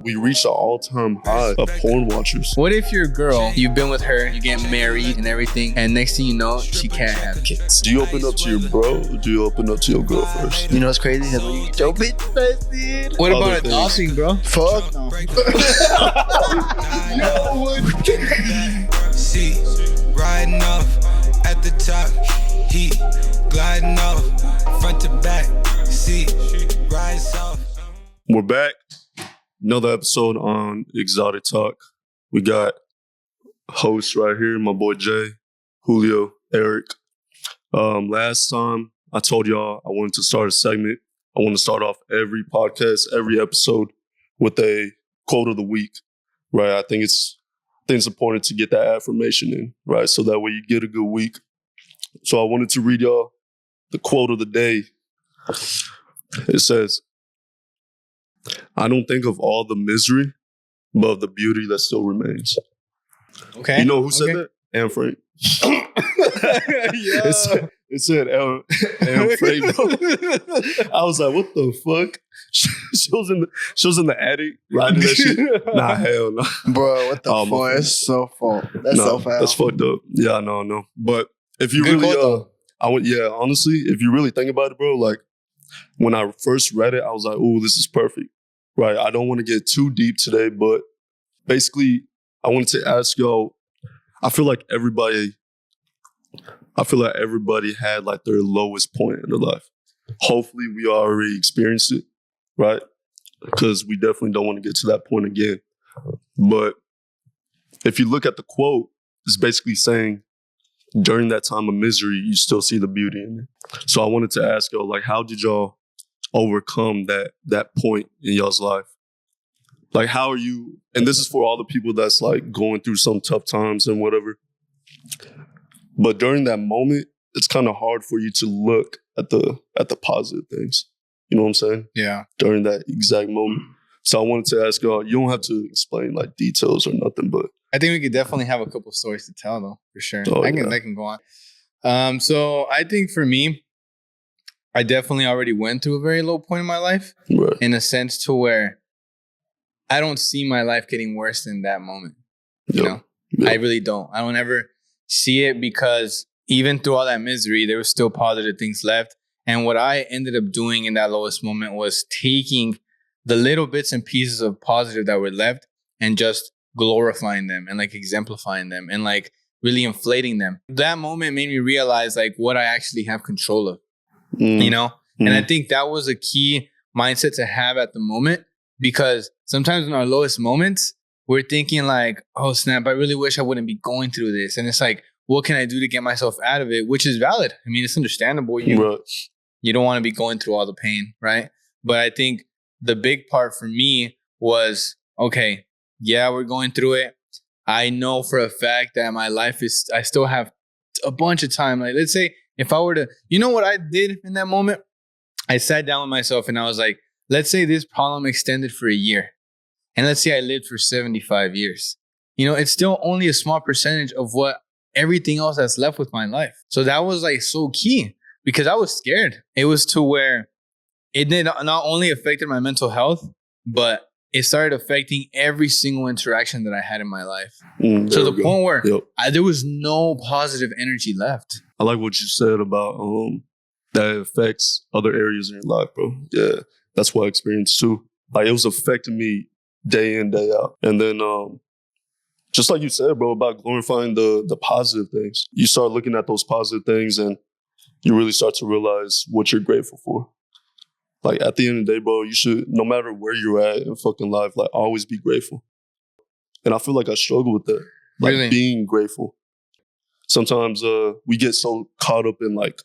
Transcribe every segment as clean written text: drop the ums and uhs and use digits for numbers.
We reached an all-time high of porn watchers. What if your girl, you've been with her, you get married and everything, and next thing you know, she can't have kids? Do you open up to your bro or do you open up to your girl first? You know what's crazy? Because when you get your bitch busted. What about adopting, bro? Fuck no. See, riding off at the top, heat gliding off front to back, see, rise off. We're back. Another episode on Exotic Talk. We got hosts right here, my boy Jay, Julio, Eric. Last time I told y'all I wanted to start a segment. I want to start off every podcast, every episode with a quote of the week, right? I think it's important to get that affirmation in, right? So that way you get a good week. So I wanted to read y'all the quote of the day. It says, I don't think of all the misery, but of the beauty that still remains. Okay. You know who said that? Anne Frank. It said Anne Frank. I was like, what the fuck? She was in the attic writing that shit. Nah, hell no. Bro, what the fuck? That's so fault. That's so foul. That's fucked up. Yeah, I know. But if you Good really, quote, honestly, if you really think about it, bro, like when I first read it, I was like, oh, this is perfect. Right. I don't want to get too deep today, but basically, I wanted to ask y'all, I feel like everybody had like their lowest point in their life. Hopefully we already experienced it, right? Because we definitely don't want to get to that point again. But if you look at the quote, it's basically saying during that time of misery, you still see the beauty in it. So I wanted to ask y'all, like, how did y'all overcome that point in y'all's life? Like, how are you, and this is for all the people that's like going through some tough times and whatever, but during that moment, it's kind of hard for you to look at the positive things. You know what I'm saying? Yeah. During that exact moment. So I wanted to ask y'all, you don't have to explain like details or nothing, but I think we could definitely have a couple stories to tell, though, for sure. Oh, I can go on. So I think for me, I definitely already went through a very low point in my life, right. in a sense to where I don't see my life getting worse than that moment. You know, I really don't. I don't ever see it because even through all that misery, there was still positive things left. And what I ended up doing in that lowest moment was taking the little bits and pieces of positive that were left and just glorifying them and like exemplifying them and like really inflating them. That moment made me realize like what I actually have control of, you know? And I think that was a key mindset to have at the moment, because sometimes in our lowest moments, we're thinking like, oh snap, I really wish I wouldn't be going through this. And it's like, what can I do to get myself out of it? Which is valid. I mean, it's understandable. You don't want to be going through all the pain, right? But I think the big part for me was, okay, yeah, we're going through it. I know for a fact that my life I still have a bunch of time. Like, let's say if I were to, you know what I did in that moment? I sat down with myself and I was like, let's say this problem extended for a year. And let's say I lived for 75 years. You know, it's still only a small percentage of what everything else that's left with my life. So that was like so key because I was scared. It was to where it did not only affected my mental health, but it started affecting every single interaction that I had in my life. To the point where there was no positive energy left. I like what you said about that it affects other areas in your life, bro. Yeah, that's what I experienced too. Like, it was affecting me day in, day out. And then just like you said, bro, about glorifying the positive things. You start looking at those positive things and you really start to realize what you're grateful for. Like, at the end of the day, bro, you should, no matter where you're at in fucking life, like, always be grateful. And I feel like I struggle with that. Like, really? Being grateful. Sometimes we get so caught up in, like,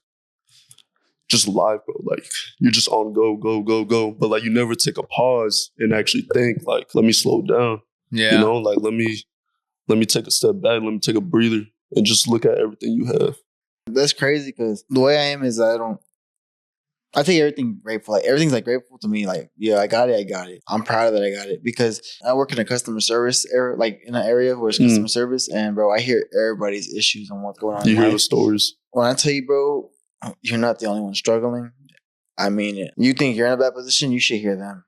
just life, bro. Like, you're just on go. But, like, you never take a pause and actually think, like, let me slow down. Yeah. You know, like, let me take a step back. Let me take a breather and just look at everything you have. That's crazy because the way I am is I take everything grateful. Like, everything's like grateful to me. Like, yeah, I got it. I'm proud that I got it because I work in a customer service area, like in an area where it's customer service. And bro, I hear everybody's issues and what's going on. You hear the stories. When I tell you, bro, you're not the only one struggling. I mean it. You think you're in a bad position, you should hear them.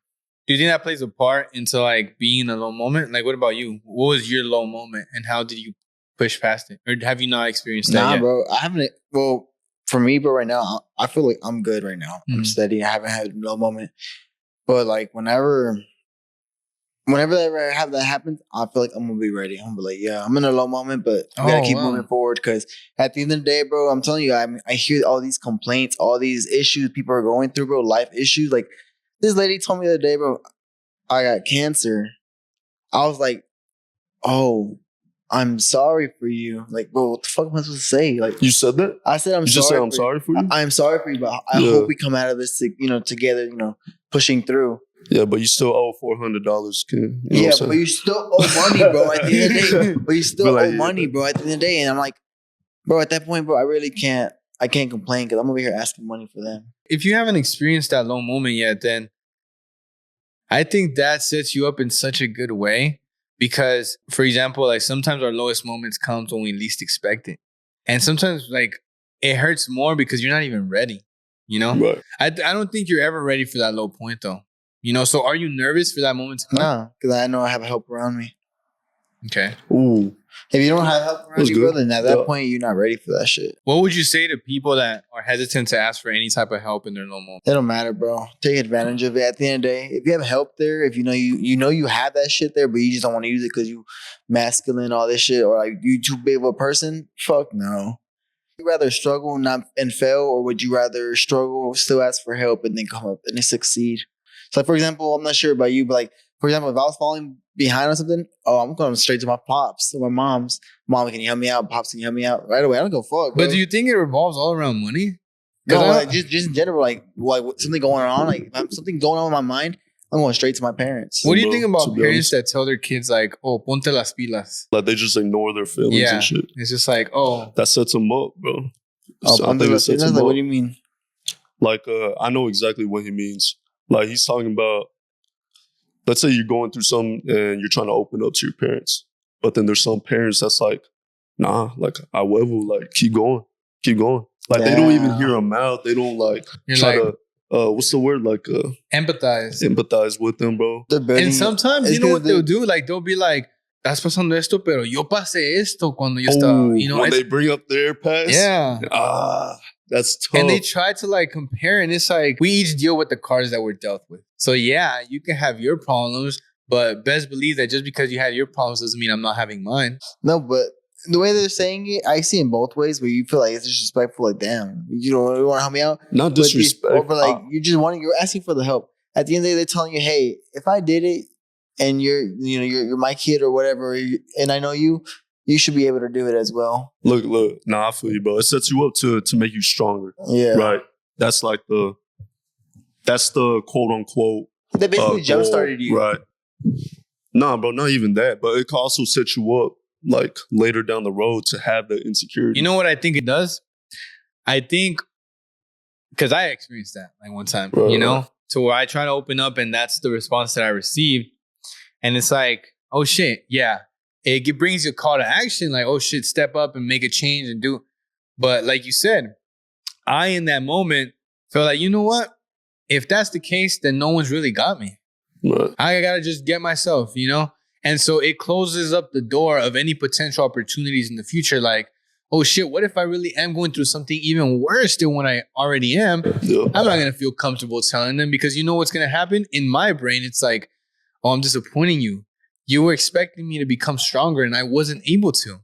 Do you think that plays a part into like being a low moment? Like, what about you? What was your low moment and how did you push past it? Or have you not experienced that yet? bro. I haven't. Well, for me, bro, right now, I feel like I'm good right now. I'm steady. I haven't had a low moment. But like whenever I have that happen, I feel like I'm gonna be ready. I'm gonna be like, yeah, I'm in a low moment, but we gotta keep moving forward. Because at the end of the day, bro, I'm telling you, I hear all these complaints, all these issues people are going through, bro, life issues. Like this lady told me the other day, bro, I got cancer. I was like, oh, I'm sorry for you. Like, bro, what the fuck am I supposed to say? Like, You said that? I said, You just said I'm sorry for you? I'm sorry for you, but I hope we come out of this, together, pushing through. Yeah, but you still owe $400, Ken. You know Yeah, what I'm but saying? you still owe money, bro, at the end of the day. But you still owe money, bro, at the end of the day. And I'm like, bro, at that point, bro, I really can't complain because I'm over here asking money for them. If you haven't experienced that low moment yet, then I think that sets you up in such a good way because, for example, like sometimes our lowest moments comes when we least expect it. And sometimes like it hurts more because you're not even ready, Right. I don't think you're ever ready for that low point though. So are you nervous for that moment to come? No, because I know I have help around me. Okay. Ooh. If you don't have help around That's you, good. bro, then at that point, you're not ready for that shit. What would you say to people that are hesitant to ask for any type of help in their low moment? It don't matter, bro. Take advantage of it. At the end of the day, if you have help there, if you know you have that shit there, but you just don't want to use it because you masculine, all this shit, or like you too big of a person, fuck no. Would you rather struggle and fail, or would you rather struggle, still ask for help, and then come up and succeed? So, like, for example, I'm not sure about you, but like, for example, if I was falling behind on something, I'm going straight to my pops or my mom's. Mom, can you help me out? Pops, can you help me out? Right away. I don't go fuck. Bro. But do you think it revolves all around money? No, like, just in general, like something going on, like if something going on in my mind, I'm going straight to my parents. What do you think about parents that tell their kids like, "Oh, ponte las pilas"? Like they just ignore their feelings and shit. It's just like, oh, That sets them up, bro. Ponte las pilas. Like, what do you mean? Like, I know exactly what he means. Like he's talking about, let's say you're going through something and you're trying to open up to your parents, but then there's some parents that's like, nah, like I will, like keep going. Like they don't even hear them out. They don't like try to. What's the word? Like empathize with them, bro. And sometimes you know what they'll do? Like they'll be like, "Estás pasando esto, pero yo pasé esto cuando yo estaba." When they bring up their past. Yeah. That's tough. And they try to like compare, and it's like we each deal with the cards that we're dealt with. So yeah, you can have your problems, but best believe that just because you had your problems doesn't mean I'm not having mine. No, but the way they're saying it, I see in both ways where you feel like it's disrespectful. Like, damn, you don't really want to help me out. Not disrespect. But like you're asking for the help. At the end of the day, they're telling you, hey, if I did it and you're my kid or whatever, and I know you should be able to do it as well. Look. Nah, I feel you, bro. It sets you up to make you stronger. Yeah. Right. That's like the quote unquote. They basically jump started you. Right. Nah, bro, not even that. But it can also set you up like later down the road to have the insecurity. You know what I think it does? I think because I experienced that like one time, to where I try to open up and that's the response that I received. And it's like, oh shit, yeah. It brings you a call to action, like, oh shit, step up and make a change and do. But like you said, I in that moment felt like, you know what? If that's the case, then no one's really got me. Right. I gotta just get myself, And so it closes up the door of any potential opportunities in the future. Like, oh shit, what if I really am going through something even worse than what I already am? Yeah. I'm not gonna feel comfortable telling them because you know what's gonna happen? In my brain, it's like, oh, I'm disappointing you. You were expecting me to become stronger and I wasn't able to.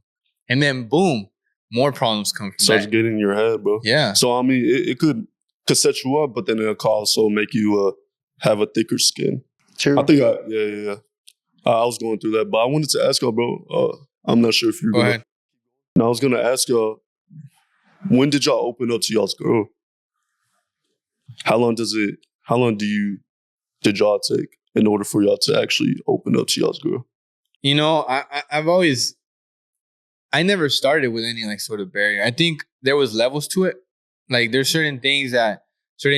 And then boom, more problems come from Starts getting in your head, bro. Yeah. So I mean, it could set you up, but then it could also make you have a thicker skin. True. I think I was going through that, but I wanted to ask y'all, bro. I'm not sure if you're Go ahead. No, I was gonna ask y'all, when did y'all open up to y'all's girl? How long did y'all take in order for y'all to actually open up to y'all's girl? I never started with any like sort of barrier. I think there was levels to it. Like there's certain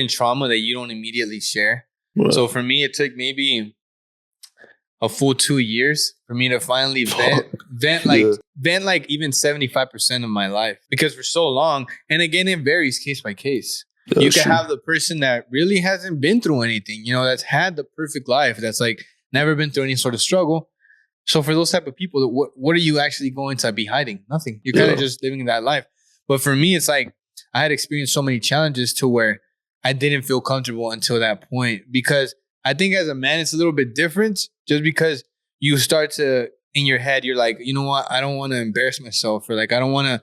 trauma that you don't immediately share. Right. So for me, it took maybe a full 2 years for me to finally vent like even 75% of my life. Because for so long, and again, it varies case by case. You can have the person that really hasn't been through anything, you know, that's had the perfect life, that's like never been through any sort of struggle. So for those type of people, what are you actually going to be hiding? Nothing. You're kind of just living that life. But for me, it's like I had experienced so many challenges to where I didn't feel comfortable until that point. Because I think as a man, it's a little bit different just because you start to, in your head, you're like, you know what? I don't want to embarrass myself, or like, I don't want to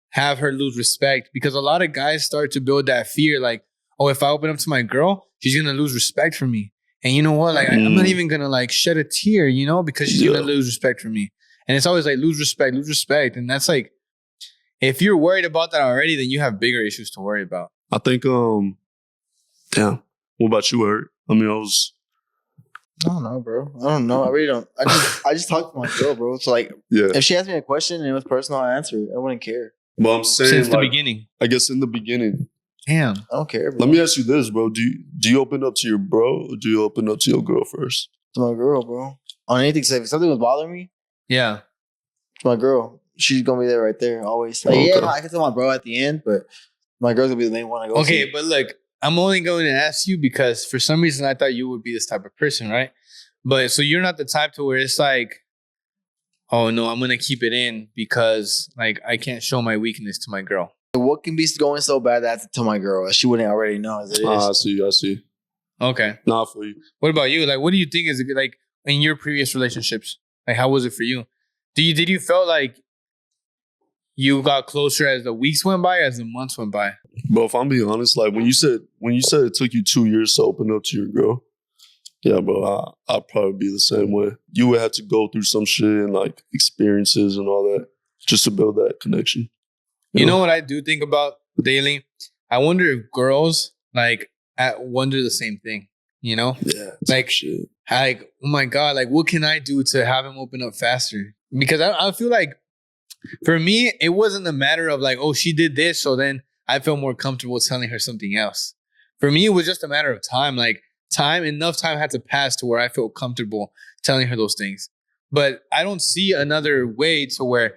have her lose respect, because a lot of guys start to build that fear. Like, oh, if I open up to my girl, she's going to lose respect for me. And you know what? Like, I'm not even going to like shed a tear, you know, because she's going to lose respect for me. And it's always like, lose respect. And that's like, if you're worried about that already, then you have bigger issues to worry about. I think, damn. What about you, Eric? I mean, I don't know, bro. I don't know. I really don't. I just talk to my girl, bro. So like, if she asked me a question and it was personal, I answer it. I wouldn't care. Well, I'm saying since the beginning. I guess in the beginning. Damn. I don't care, bro. Let me ask you this, bro. Do you open up to your bro, or do you open up to your girl first? To my girl, bro. On anything, so if something was bothering me, to my girl, she's gonna be there right there always. Like, I can tell my bro at the end, but my girl's gonna be the main one I go see. But look, I'm only going to ask you because for some reason I thought you would be this type of person, right? But so you're not the type to where it's like, oh no, I'm gonna keep it in because like I can't show my weakness to my girl. What can be going so bad that I have to tell my girl that she wouldn't already know as it is? I see. Okay. Nah, for you. What about you? Like, what do you think is like in your previous relationships? Like, how was it for you? Did you feel like you got closer as the weeks went by, as the months went by? But if I'm being honest, like when you said it took you 2 years to open up to your girl, yeah, bro, I'd probably be the same way. You would have to go through some shit and like experiences and all that just to build that connection. You know what I do think about daily? I wonder if girls like wonder the same thing. You know, like shit. Like, oh my God, like what can I do to have him open up faster? Because I feel like for me, it wasn't a matter of like, oh, she did this, so then I felt more comfortable telling her something else. For me, it was just a matter of time. Like enough time had to pass to where I felt comfortable telling her those things. But I don't see another way to where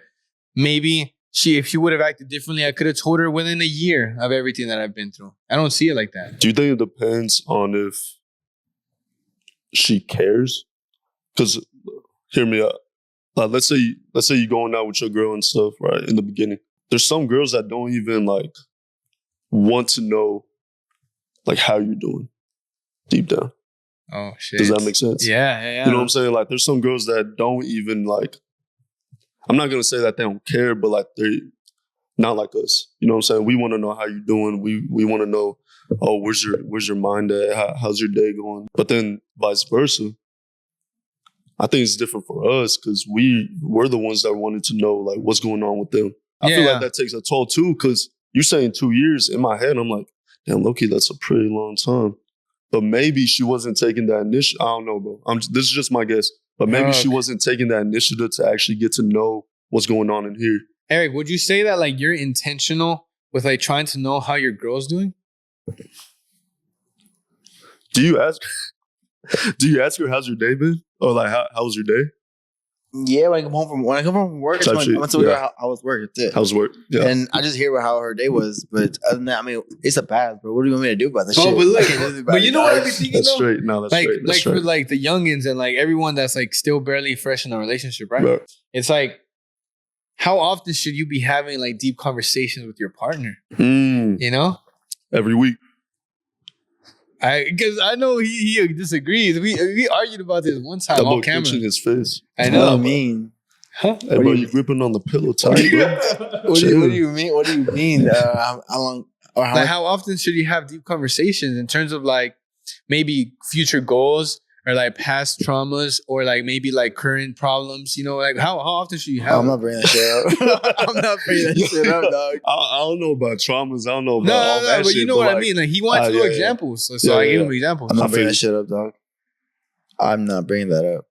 maybe if she would have acted differently, I could have told her within a year of everything that I've been through. I don't see it like that. Do you think it depends on if she cares? Because hear me out. Let's say you're going out with your girl and stuff, right? In the beginning, there's some girls that don't even like want to know like how you're doing deep down. Oh shit! Does that make sense? Yeah. You know what I'm saying? Like, there's some girls that don't even like. I'm not gonna say that they don't care, but like they're not like us. You know what I'm saying? We want to know how you're doing. We want to know, oh, where's your mind at? How's your day going? But then vice versa. I think it's different for us because we're the ones that wanted to know like what's going on with them. I feel like that takes a toll too, because you're saying 2 years. In my head, I'm like, damn, low-key, that's a pretty long time. But maybe she wasn't taking that initiative. I don't know, bro. This is just my guess. But maybe she wasn't taking that initiative to actually get to know what's going on in here. Eric, would you say that like you're intentional with like trying to know how your girl's doing? Do you ask her how's your day been? Or like how was your day? Yeah, when I come home from work, I'm gonna tell her how was work. That's it. How's work? Yeah. And I just hear how her day was. But other than that, I mean, it's a pass, bro. What do you want me to do about this shit? But look, but you know what I be thinking that's though? Straight. No, that's like, straight. That's like straight. for like the youngins and like everyone that's like still barely fresh in a relationship, right? It's like, how often should you be having like deep conversations with your partner? You know? Every week. Because I know he disagrees. We argued about this one time on camera. In his face. I know. What do you mean? Huh? Hey, bro, you gripping on the pillow tight, bro. What do you mean? What do you mean? How long? Or how often should you have deep conversations in terms of like maybe future goals or like past traumas or like maybe like current problems? You know, like how often should you have? I'm not bringing that shit up. I'm not bringing that shit up, dog. I don't know about traumas. I don't know about all that but shit. You know what I mean? Like he wanted to know examples, so I gave him examples. I'm not bringing that shit up, dog. I'm not bringing that up.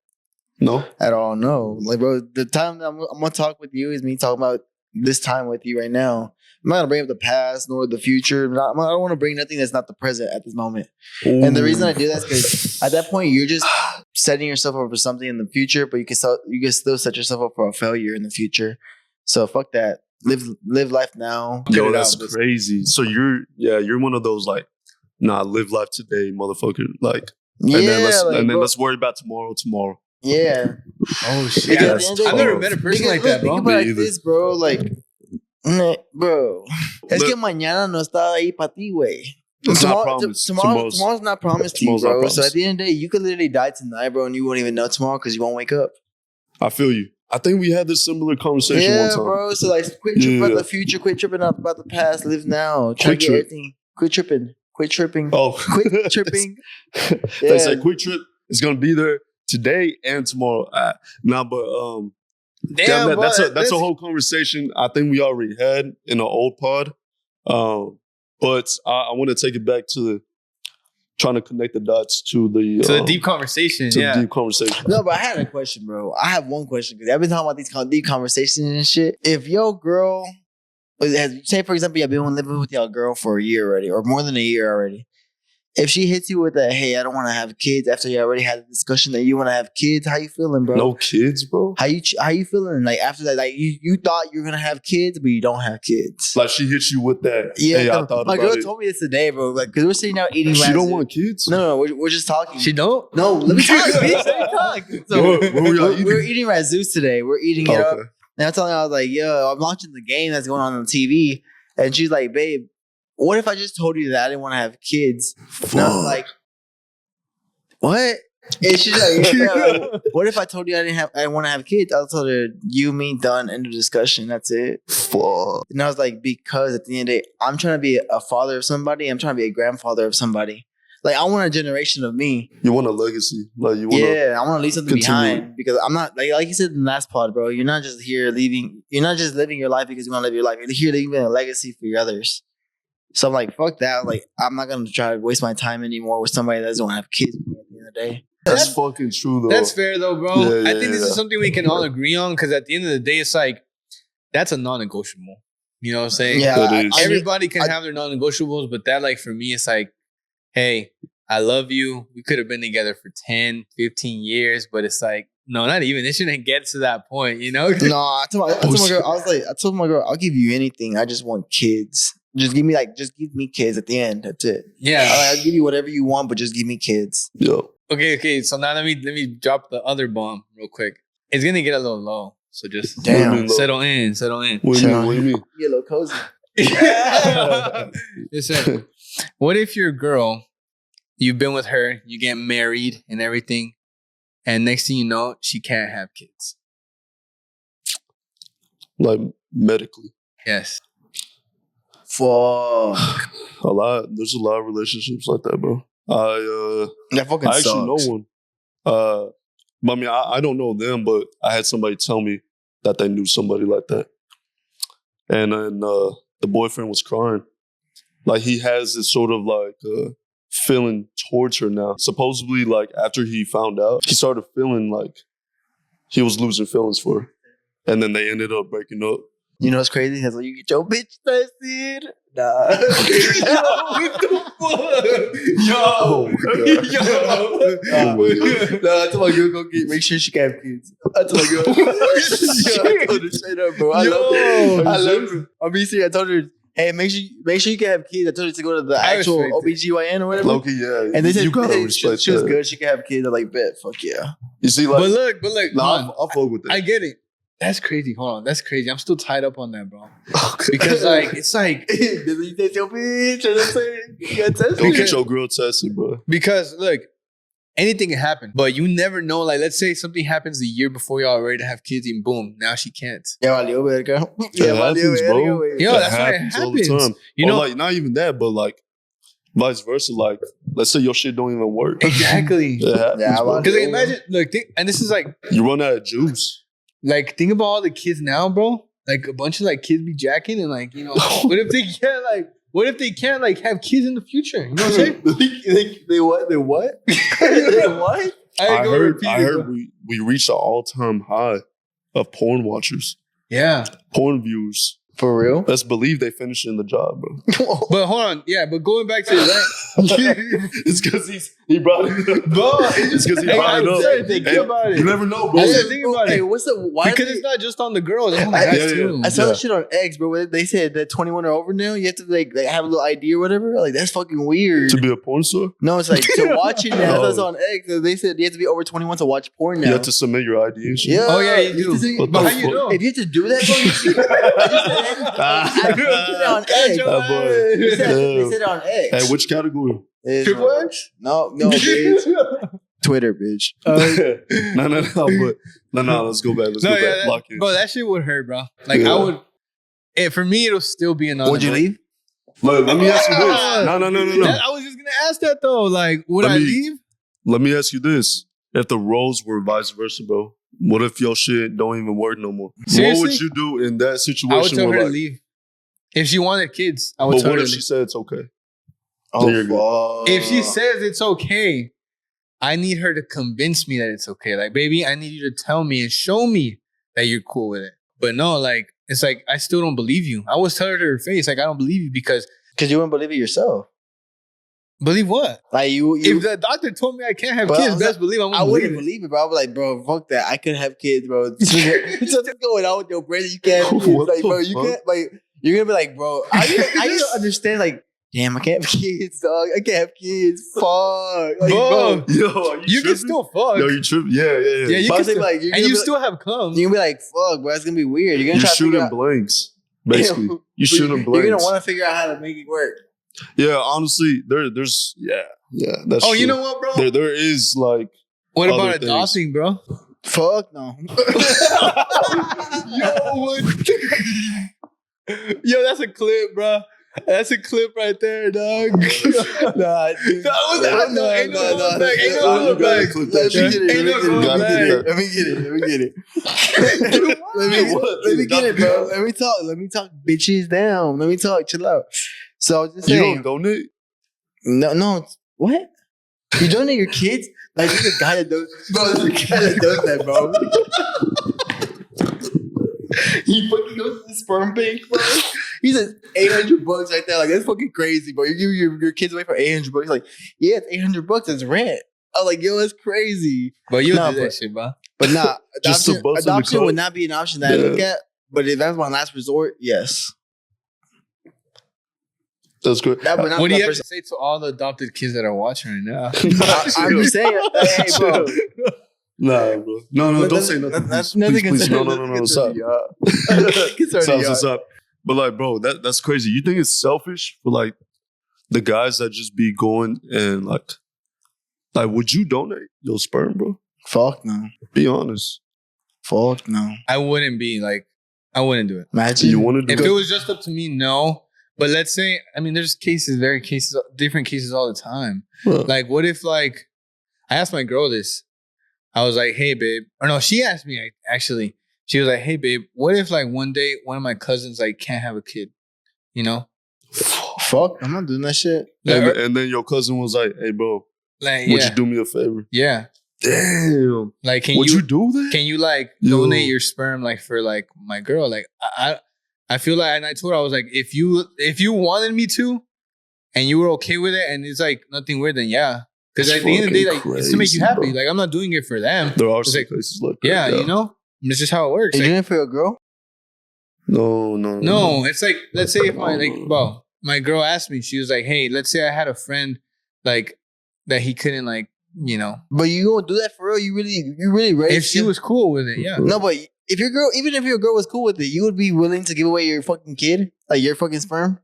No? At all, no. Like, bro, the time that I'm going to talk with you is me talking about this time with you right now. I'm not going to bring up the past nor the future. I don't want to bring nothing that's not the present at this moment. Ooh. And the reason I do that is because at that point, you're just setting yourself up for something in the future, but you can still set yourself up for a failure in the future. So fuck that. live life now. Yo, that's crazy. So you're one of those like, nah, live life today, motherfucker. Like, and then let's worry about tomorrow. Yeah. Oh shit. I've never met a person like that, bro. Think about it like this, bro. Like, bro. Es que mañana no está ahí para ti, güey. It's not promised. Tomorrow's not promised to you, bro. So at the end of the day, you could literally die tonight, bro, and you won't even know tomorrow because you won't wake up. I feel you. I think we had this similar conversation one time. Yeah, bro. So like, quit tripping about the future. Quit tripping about the past. Live now. Try to get everything. Quit tripping. Quit tripping. Oh, quit tripping. They say quick trip is gonna be there today and tomorrow. Damn, that's a whole conversation I think we already had in an old pod. But I want to take it back to trying to connect the dots to the deep conversation. The deep conversation. No, but I had a question, bro. I have one question because I've been talking about these deep conversations and shit. If your girl, say for example, you've been living with your girl for a year already, or more than a year already. If she hits you with that, hey, I don't want to have kids after you already had a discussion that you want to have kids, how you feeling, bro? No kids, bro. How you feeling? Like after that, like you thought you were gonna have kids, but you don't have kids. Like she hits you with that. Yeah, hey, I thought my about girl it. told me this today, bro. Like, cause we're sitting out eating. She don't want kids. No, we're just talking. She don't. No, let me talk, bitch. Let me talk. So we're eating Razzoos today. We're eating it up. And I'm telling her, I was like, yo, I'm watching the game that's going on TV, and she's like, babe, what if I just told you that I didn't want to have kids? And I was like, what? And she's like, yeah, what if I told you I didn't want to have kids? I told her, you, me, done, end of discussion. That's it. Fuck. And I was like, because at the end of the day, I'm trying to be a father of somebody. I'm trying to be a grandfather of somebody. Like, I want a generation of me. You want a legacy. Like you want I want to leave something behind. Because I'm not, like you said in the last pod, bro, you're not just living your life because you want to live your life. You're here leaving a legacy for your others. So I'm like, fuck that. Like, I'm not going to try to waste my time anymore with somebody that doesn't want to have kids at the end of the day. That's fucking true, though. That's fair, though, bro. I think this is something we can all agree on because at the end of the day, it's like, that's a non-negotiable. You know what I'm saying? Yeah. Everybody can have their non-negotiables, but that, like, for me, it's like, hey, I love you. We could have been together for 10, 15 years, but it's like, no, not even. It shouldn't get to that point, you know? No, I told my girl, I'll give you anything. I just want kids. Just give me kids at the end. That's it. Yeah. I'll give you whatever you want, but just give me kids. Yo. Okay. So now let me drop the other bomb real quick. It's gonna get a little low, so just settle in. What do you mean? Get a little cozy. Listen, what if your girl, you've been with her, you get married and everything, and next thing you know, she can't have kids? Like medically? Yes. Fuck. There's a lot of relationships like that, bro. That fucking I actually sucks. know one. But I mean, I don't know them, but I had somebody tell me that they knew somebody like that. And then the boyfriend was crying. Like he has this sort of like feeling towards her now. Supposedly, like after he found out, he started feeling like he was losing feelings for her. And then they ended up breaking up. You know what's crazy? That's like, you get your bitch tested. Nah. Yo, what the fuck? I told my girl, make sure she can have kids. I told my girl. I told her straight up, bro. I love her. I'm being serious. I told her, hey, make sure you can have kids. I told her to go to the actual OBGYN or whatever. Loki, yeah. And they said, you gotta respect she was good. She can have kids. I'm like, bet. Fuck yeah. You see, like, but look. Nah, I'll fuck with that. I get it. That's crazy. Hold on. That's crazy. I'm still tied up on that, bro. Because like, it's like, you take your bitch. Go get your girl tested, bro. Because look, anything can happen, but you never know. Like, let's say something happens the year before y'all are ready to have kids, and boom, now she can't. Yeah, valió verga. It happens, bro. Yo, that's why it happens all the time. You know, like not even that, but like vice versa. Like, let's say your shit don't even work. Exactly. It happens, bro. Because like, imagine, look, and this is like, you run out of juice. Like, think about all the kids now, bro. Like, a bunch of like kids be jacking, and like, you know, what if they can't like have kids in the future? You know what I'm saying? They what? They what? They what? I heard we reached an all-time high of porn watchers. Yeah. Porn views. For real? Let's believe they finishing the job, bro. But hold on, yeah. But going back to that, It's because he brought it up. bro, It's because he brought it up. Think Hey, about it. You never know, bro. I said, think about Hey, it. what's the why? Because it's not just on the girls. It's on the guys too. I saw that shit on X, bro. They said that 21 or over now, you have to like have a little ID or whatever. Like that's fucking weird. To be a porn star, No, it's like to watch it now. No. That's on X. They said you have to be over 21 to watch porn now. you have to submit your ID and shit. Yeah. Oh yeah, you do. What But the how you fuck? know? If you have to do that, bro, you see, I said it on X. That boy. They said Damn. it on X. Hey, which category? It's Triple on- X? No, bitch. Twitter, bitch. No. Let's go back. Let's No, go yeah, back. Lock in. bro, that shit would hurt, bro. Like Yeah. I would. For me, it'll still be an honor. Would you leave? Look, let me ask you this. No. I was just gonna ask that though. Like, would Let I me- leave? Let me ask you this: if the roles were vice versa, bro, what if your shit don't even work no more? Seriously? What would you do in that situation? I would tell her where, to like, leave. If she wanted kids, I would but tell what her if to she leave. said it's okay? Oh, There you go. fuck. If she says it's okay, I need her to convince me that it's okay. Like, baby, I need you to tell me and show me that you're cool with it. But no, like, it's like, I still don't believe you. I always tell her to her face, like, I don't believe you because, you wouldn't believe it yourself. believe what? Like you If the doctor told me I can't have But kids, I'm best believe I wouldn't believe it, bro. I'd be like, bro, fuck that. I couldn't have kids, bro. Something's going on with your brain that you can't have kids. What Like, the bro, you fuck? can't, like, you're gonna be like, bro, I just don't understand, like, damn, I can't have kids, dog. I can't have kids. Fuck. Like, Bro, Yo, are you, you tripping? can still fuck. Yo, you tripping? Yeah. Yeah, you But can I'm saying, still, like, you're and gonna you be still have cum. you're gonna be like, fuck, bro, it's gonna be weird. You're gonna You're try to figure shooting out. blanks, basically. You But shooting blanks. You're gonna want to figure out how to make it work. Yeah, honestly, there's that's Oh, true. you know what, bro? There is like What other about things. adopting, bro? Fuck no. Yo, that's a clip, bro. That's a clip right there, dog. Nah, dude. Ain't no going back. Ain't no You going gotta back. clip that shit. Ain't no going Gotta back. clip Let me get it. Let me get it, bro. Let me talk bitches down. Let me talk. Chill out. So I was just You saying. don't donate? No. What? You donate your kids? Like there's a guy that does. Bro, there's a guy that does that, bro. He fucking goes to the sperm bank, bro. He says $800 right there. Like that's fucking crazy, bro. You give your kids away for $800. He's like, yeah, it's $800. It's rent. I was like, yo, that's crazy. But you Nah, do that but- shit, bro. But nah, Just to bust in the adoption car? would not be an option that I look at. But if that's my last resort, yes. That's good. That would not What be do you that have to say to all the adopted kids that are watching right now? I'm just saying, hey, bro. Nah, bro. No, don't say nothing. Please. No, stop. Stop. But like, bro, that's crazy. You think it's selfish for like the guys that just be going and like would you donate your sperm, bro? Fuck no. Be honest. Fuck no. I wouldn't do it. Imagine. You want to do If it was just up to me, no. But let's say, I mean, there's different cases all the time. Well, Like, what if, like, I asked my girl this. I was like, hey, babe. Or no, she asked me, actually. She was like, hey, babe, what if, like, one day one of my cousins, like, can't have a kid? You know? Fuck, I'm not doing that shit. and then your cousin was like, hey, bro, Like, would yeah. you do me a favor? Yeah. Damn. Like, Would you do that? Can you like Yo. donate your sperm like for like my girl? Like I feel like, and I told her, I was like, if you wanted me to, and you were okay with it, and it's like nothing weird, then yeah. Because That's at the end of the day, like fucking it's to make you crazy, happy. bro. Like I'm not doing it for them. There are It's some like, places like that. yeah, you know, it's just how it works. Are you Like, doing it for your girl? No. no, it's like let's say if my girl asked me, she was like, hey, let's say I had a friend like that he couldn't like, you know, But you don't do that for real. You really raised. if she was cool with it, yeah. no, but if your girl, even if your girl was cool with it, you would be willing to give away your fucking kid, like your fucking sperm.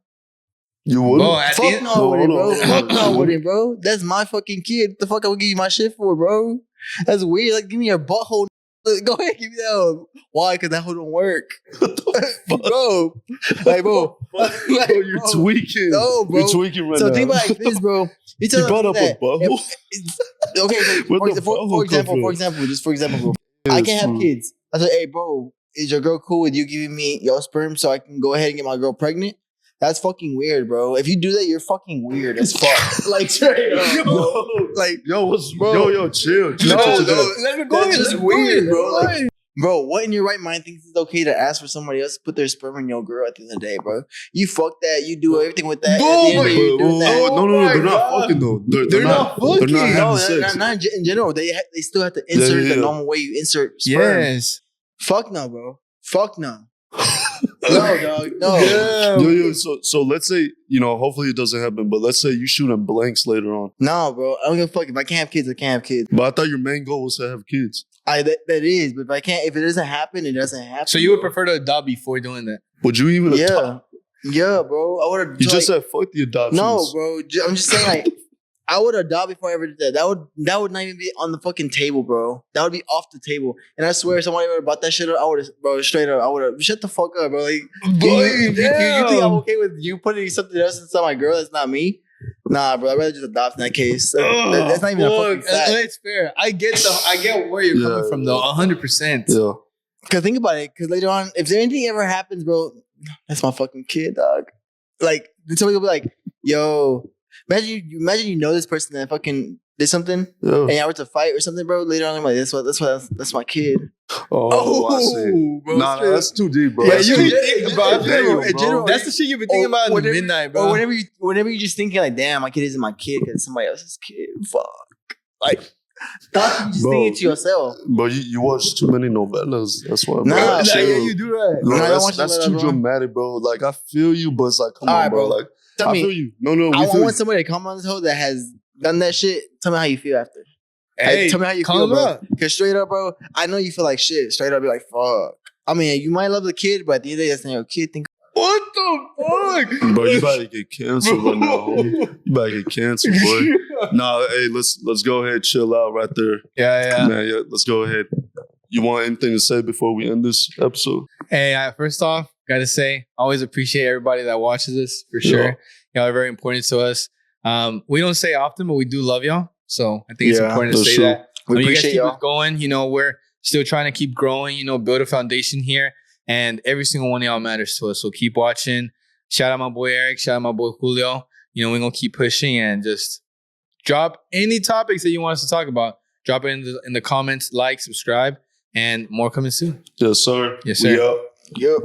You would? Well, at the Fuck end, no, I wouldn't, bro. No. Fuck no, I wouldn't, bro. That's my fucking kid. The fuck I would give you my shit for, bro? That's weird. Like, give me your butthole. Go ahead, give me that one. Why? Because that hoe don't work, bro. Like, bro, Bro, you're tweaking. No, bro. You're tweaking right So now. think about it like this, bro. You You brought up a butthole? Okay, so Where'd the butthole for come example, bro. I can't have kids. I said, hey, bro, is your girl cool with you giving me your sperm so I can go ahead and get my girl pregnant? That's fucking weird, bro. If you do that, you're fucking weird as fuck. Like, straight up, bro. Like, Yo, what's Bro. Yo, chill. no, let her go that's ahead, just let her go weird, ahead, bro. let her go Like, Bro, what in your right mind thinks it's okay to ask for somebody else to put their sperm in your girl at the end of the day, bro? You fuck that. You do everything with that. No, they're not fucking though. They're not fucking. They're not having sex. Not in general. They still have to insert the normal way you insert sperm. Yes. Fuck no, bro. Fuck no. No, dog. No. Yo. So let's say, hopefully it doesn't happen, but let's say you shooting blanks later on. No, bro. I don't give a fuck. If I can't have kids, I can't have kids. But I thought your main goal was to have kids. That is, but if it doesn't happen, it doesn't happen. So you would prefer to adopt before doing that? Would you even adopt? Yeah, bro. I would have. You just said fuck the adoptions. No, bro. I'm just saying, like, I would adopt before I ever did that. That would not even be on the fucking table, bro. That would be off the table. And I swear, if somebody would have bought that shit up, I would have, bro, straight up, I would have, shut the fuck up, bro. Like, you think I'm okay with you putting something else inside my girl that's not me? Nah, bro. I'd rather just adopt in that case. That's not even a fucking fact. It's fair. I get where you're coming from, though. 100%. Yeah. Because think about it. Because later on, if anything ever happens, bro, that's my fucking kid, dog. Like, somebody will be like, yo, imagine you know this person that fucking did something, and y'all were to fight or something, bro. Later on, I'm like, that's my kid. I see. Bro, nah, that's too deep, bro. Yeah, you think about in general. That's the shit you've been thinking about in the midnight, bro. Or whenever you just thinking like, damn, my kid isn't my kid because it's somebody else's kid. Fuck. Like, thoughts you just thinking to yourself. But you watch too many novellas. That's why. Nah, you do that. No, that's too dramatic, bro. Like, I feel you, but it's like, come on, bro. Like, I feel you. No, I want somebody to come on this hoe that has done that shit. Tell me how you feel after. Hey, tell me how you feel, bro. Because straight up, bro, I know you feel like shit. Straight up, be like, fuck. I mean, you might love the kid, but at the end of the day, that's not your kid. What the fuck? Bro, you about to get canceled right now, homie. You about to get canceled, boy. Nah, hey, let's go ahead, chill out right there. Yeah. Man, yeah, let's go ahead. You want anything to say before we end this episode? Hey, first off, gotta say, always appreciate everybody that watches this for sure. Y'all are very important to us. We don't say often, but we do love y'all. So I think it's important to say that. We appreciate you guys y'all. keep it going. We're still trying to keep growing, build a foundation here. And every single one of y'all matters to us. So keep watching. Shout out my boy Eric. Shout out my boy Julio. We're going to keep pushing and just drop any topics that you want us to talk about. Drop it in the comments, like, subscribe, and more coming soon. Yes, sir. Yes, sir. We up. Yep.